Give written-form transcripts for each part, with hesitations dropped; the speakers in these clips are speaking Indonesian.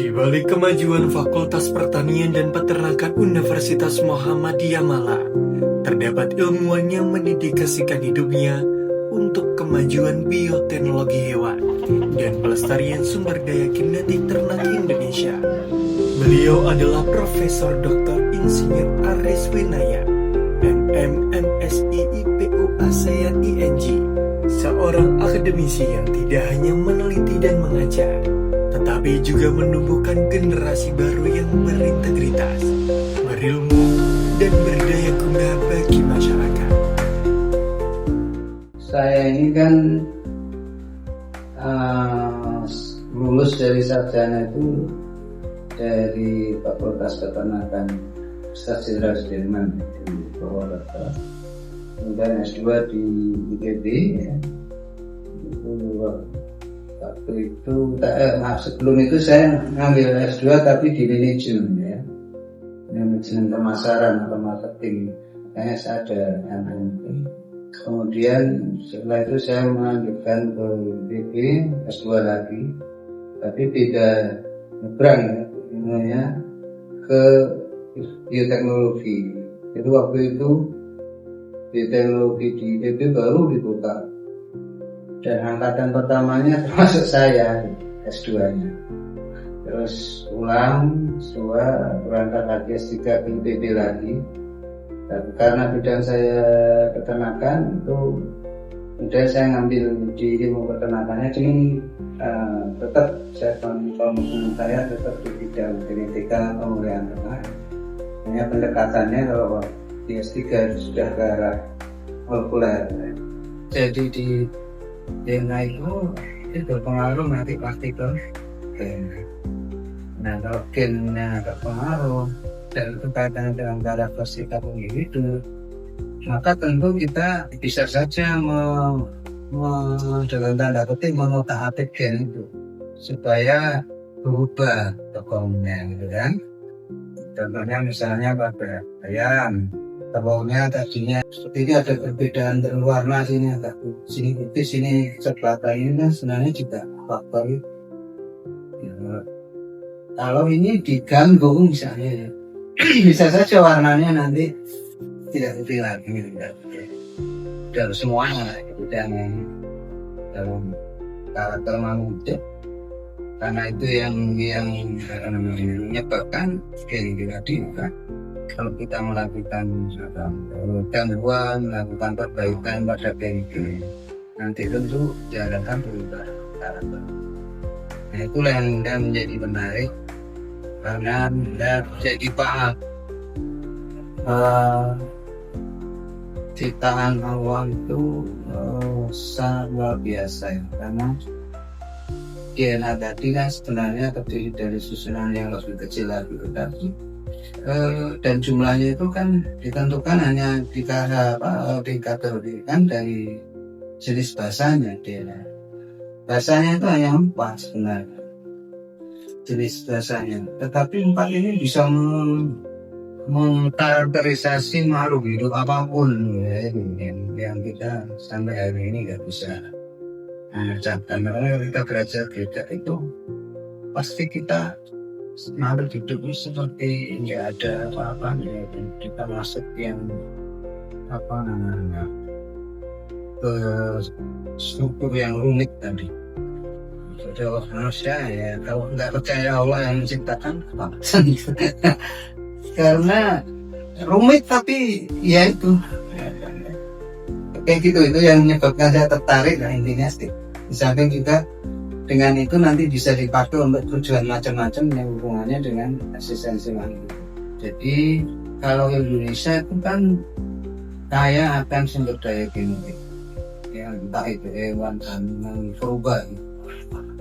Di balik kemajuan Fakultas Pertanian dan Peternakan Universitas Muhammadiyah Malang, terdapat ilmuwan yang mendedikasikan hidupnya untuk kemajuan bioteknologi hewan dan pelestarian sumber daya genetik ternak Indonesia. Beliau adalah Profesor Dr. Insinyur Aris Winaya, MMSI IPU ASEAN ING, seorang akademisi yang tidak hanya meneliti dan mengajar, tetapi juga menumbuhkan generasi baru yang berintegritas, berilmu, dan berdaya guna bagi masyarakat. Saya ini kan lulus dari sarjana itu dari Fakultas Peternakan Universitas Jenderal Sudirman di Purwokerto, kemudian S2 di ITB ya. Waktu itu sebelum itu saya ngambil S2 tapi di manajemen ya, manajemen pemasaran atau marketing. Kayaknya saya ada MNP. Kemudian setelah itu saya melanjutkan ke ITB S2 lagi, tapi beda nyebrang ya, namanya ke bioteknologi. Itu waktu itu bioteknologi di ITB baru dibuka, dan angkatan pertamanya termasuk saya S2-nya. Terus ulang S2, berangkat lagi S3 ke ITB lagi. Dan karena bidang saya peternakan itu, kemudian saya ngambil di ilmu peternakannya, cuma tetap saya tetap di bidang genetika pemeliharaan ternak. Hanya pendekatannya kalau di S3 sudah ke arah molekuler. Jadi di DNA itu berpengaruh nanti partikel gen. Nah, kalau gennya berpengaruh dan itu kaitannya dengan karakteristik individu, maka tentu kita bisa saja dalam tanda kutip mengotak-atik gen itu supaya berubah tokohnya, gitu kan. Contohnya misalnya pada ayam, tokohnya tadinya seperti ini, ada perbedaan warna, sini agak sini putih, sini coklat. Ini kan sebenarnya juga faktor itu. Ya, kalau ini diganggu misalnya, bisa saja warnanya nanti tidak putih lagi, gitu. Dalam semuanya itu dalam karakter manusia, karena itu yang menyebabkan gen tadi kan. Kalau kita melakukan gangguan, melakukan perbaikan pada gen nanti tentu diharapkan berubah karakter. Nah, itulah yang menjadi menarik, karena Anda jadi paham ciptaan Allah itu sangat luar biasa ya, karena DNA tadi kan sebenarnya terdiri dari susunan yang lebih kecil lagi, dan jumlahnya itu kan ditentukan hanya dikategorikan dari jenis basanya. DNA basanya itu hanya 4 sebenarnya jenis basanya, tetapi 4 ini bisa mengkarakterisasi makhluk hidup apapun ya, yang kita sampai hari ini nggak bisa mengerjakan. Karena kita belajar beda itu pasti kita makhluk hidup ini seperti nggak ada apa-apa ya, kita masuk yang apa namanya ke struktur yang rumit tadi. Jadi Allah manusia ya, kalau nggak percaya Allah yang menciptakan apa? Karena rumit, tapi ya itu kayak gitu, itu yang menyebabkan saya tertarik. Nah, intinya sih di samping juga dengan itu nanti bisa dipakai untuk tujuan macam-macam yang hubungannya dengan eksistensi manusia. Jadi kalau Indonesia itu kan kaya akan sumber daya genetik ya, entah itu hewan, tanaman, berubah.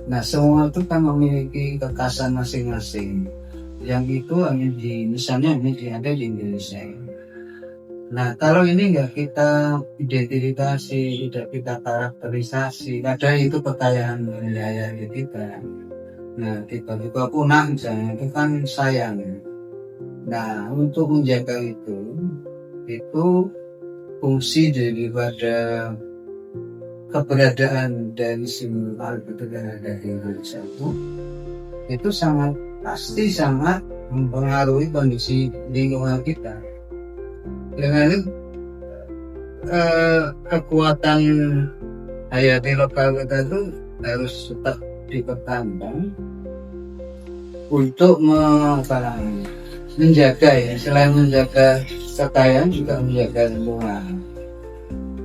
Nah, semua itu kan memiliki kekhasan masing-masing, yang itu hanya misalnya ada di Indonesia. Nah, kalau ini nggak kita identifikasi, tidak kita karakterisasi, ada itu kekayaan budaya kita. Nah, tiba-tiba punah misalnya, itu kan sayang. Nah, untuk menjaga itu fungsi daripada keberadaan dari simbol itu yang ada di Indonesia itu sangat pasti sangat mempengaruhi kondisi lingkungan kita. Dengan itu kekuatan hayati lokal kita itu harus tetap dipertahankan untuk menjaga ya, selain menjaga kekayaan juga menjaga lingkungan.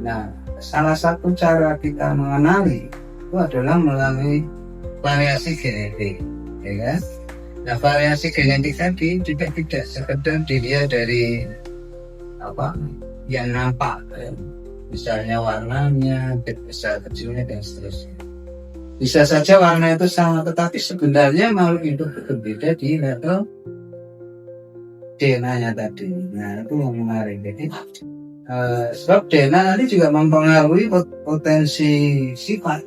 Nah, salah satu cara kita mengenali itu adalah melalui variasi genetik, ya kan? Nah, variasi genetik tadi juga tidak sekedar dilihat dari apa yang nampak, ya. Misalnya warnanya, besar kecilnya dan seterusnya. Bisa saja warna itu sama, tetapi sebenarnya makhluk hidup berbeda di level DNA-nya tadi. Nah, itu yang menarik. Jadi sebab DNA nanti juga mempengaruhi potensi sifat.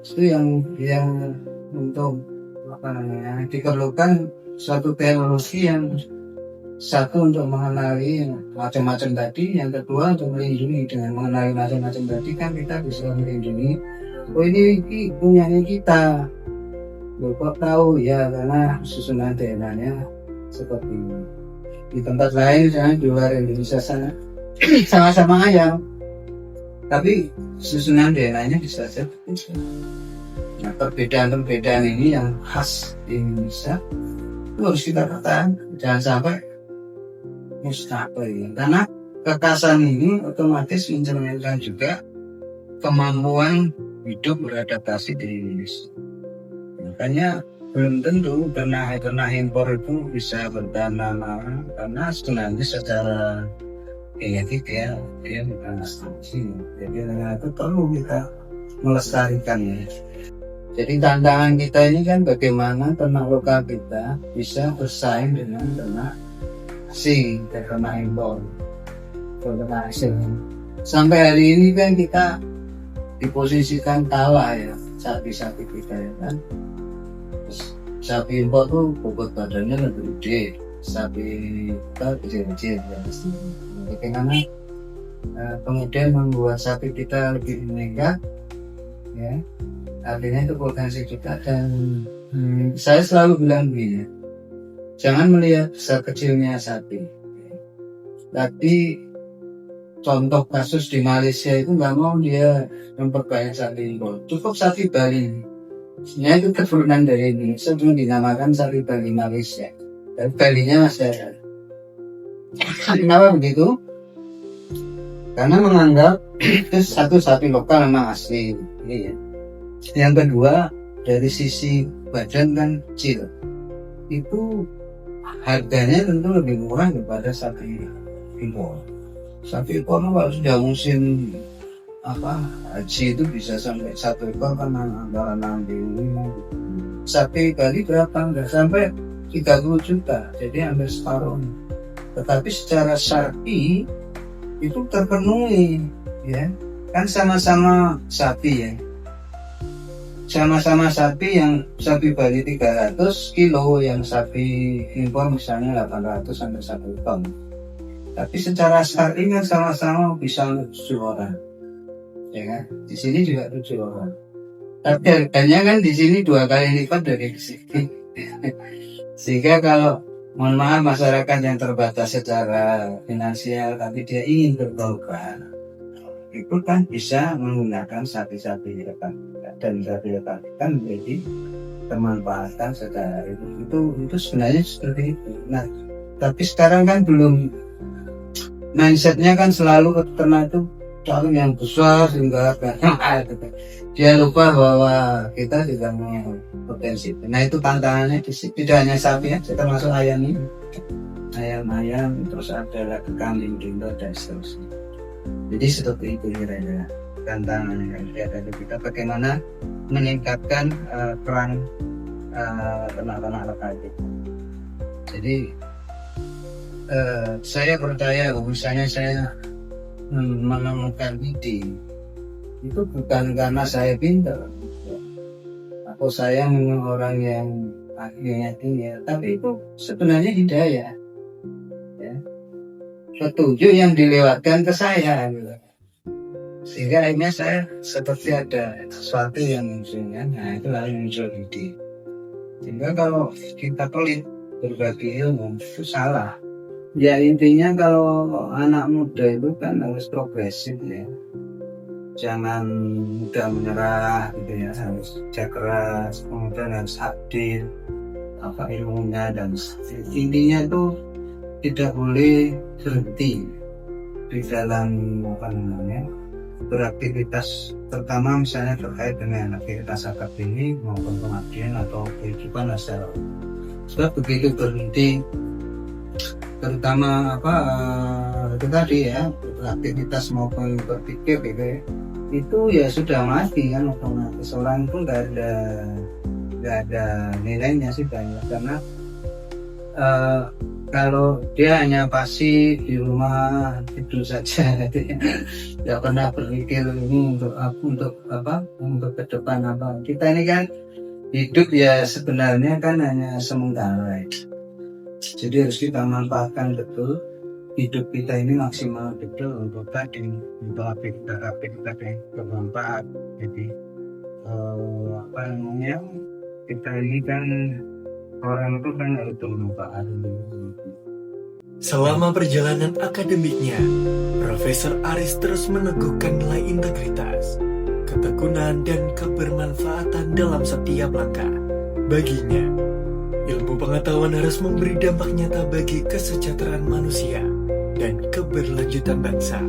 Itu yang untuk diperlukan suatu teknologi yang satu untuk mengenali macam-macam tadi, yang kedua untuk melindungi. Dengan mengenali macam-macam tadi kan kita bisa melindungi. Oh ini punyanya kita. Kok tahu ya, karena susunan DNA-nya seperti ini. Di tempat lain misalnya di luar Indonesia sana sama-sama ayam, tapi susunan DNA-nya bisa saja berbeda. Nah, perbedaan-perbedaan ini yang khas di Indonesia itu harus kita pertahankan, jangan sampai musnah, karena kekhasan ini otomatis mencerminkan juga kemampuan hidup beradaptasi di Indonesia. Makanya belum tentu ternak impor itu bisa bertahan lama, karena sebenarnya secara genetik dia bukan asli. Jadi dengan itu perlu kita melestarikannya. Jadi tantangan kita ini kan bagaimana ternak lokal kita bisa bersaing dengan ternak asing, ternak impor, ternak asing. Sampai hari ini kan kita diposisikan kalah ya, sapi-sapi kita ya kan. Sapi impor tuh bobot badannya lebih gede, sapi kita kecil-kecil ya. Bagaimana kemudian membuat sapi kita lebih meningkat, ya, artinya itu potensi kita. Dan saya selalu bilang begini, jangan melihat besar kecilnya sapi, tapi contoh kasus di Malaysia itu nggak mau dia memperbanyak sapi impor, cukup sapi Bali. Sebenarnya itu keturunan dari Indonesia, cuma dinamakan sapi Bali Malaysia. Dan Balinya masih ada. Kenapa begitu? Karena menganggap itu satu sapi lokal memang asli. Iya. Yang kedua, dari sisi badan kan kecil, itu harganya tentu lebih murah daripada sapi impor. Sapi impor kalau sudah musim haji itu bisa sampai 1 ekor kan antara 65. Sapi Bali berapa? Nggak sampai 30 juta, jadi hampir separuh. Tetapi secara syar'i itu terpenuhi, ya kan, sama-sama sapi ya, sama-sama sapi. Yang sapi Bali 300 kilo, yang sapi impor misalnya 800 sampai 1 ton. Tapi secara syar'i kan sama-sama bisa 7 orang. Ya kan, di sini juga 7 orang, tapi harganya kan di sini 2 kali lipat dari di sini. Sehingga kalau mohon maaf masyarakat yang terbatas secara finansial tapi dia ingin berkorban, itu kan bisa menggunakan sapi-sapi rekan dan sapi rekan kan menjadi termanfaatkan secara itu sebenarnya seperti itu. Nah, tapi sekarang kan belum, mindsetnya kan selalu ternak itu selalu yang besar sehingga dia lupa bahwa kita juga punya potensi. Nah, itu tantangannya tidak hanya sapi ya, termasuk ayam ini, ayam terus ada kambing domba dan seterusnya. Jadi seperti itu kira-kira tantangannya dari kita, bagaimana meningkatkan peran ternak-ternak lokal kita. Jadi saya percaya misalnya saya menemukan ide itu bukan karena saya pintar atau saya memang orang yang akhirnya tinggi, tapi itu sebenarnya hidayah, ya, petunjuk yang dilewatkan ke saya gitu. Sehingga akhirnya saya seperti ada sesuatu yang munculnya, nah itu lalu muncul ide. Sehingga sehingga kalau kita pelit berbagi ilmu itu salah. Ya intinya kalau anak muda itu kan harus progresif ya, jangan mudah menyerah gitu ya, harus kerja keras, kemudian harus adil apa ilmunya, dan intinya tuh tidak boleh berhenti di dalam apa namanya beraktivitas, terutama misalnya terkait dengan aktivitas akademik maupun pengabdian atau kehidupan secara umum. Sebab begitu berhenti, terutama itu tadi ya, beraktivitas maupun berpikir gitu ya, itu ya sudah mati kan otomatis. Orang itu nggak ada nilainya sih banyak, karena kalau dia hanya pasif di rumah tidur saja tidak pernah berpikir ini untuk ke depan apa. Kita ini kan hidup ya sebenarnya kan hanya sementara, jadi harus kita manfaatkan betul hidup kita ini maksimal betul untuk tadi, untuk aktivitas yang bermanfaat. Jadi kita ini kan orang itu kan harus bermanfaat. Selama perjalanan akademiknya, Profesor Aris terus meneguhkan nilai integritas, ketekunan, dan kebermanfaatan dalam setiap langkah. Baginya, ilmu pengetahuan harus memberi dampak nyata bagi kesejahteraan manusia dan keberlanjutan bangsa.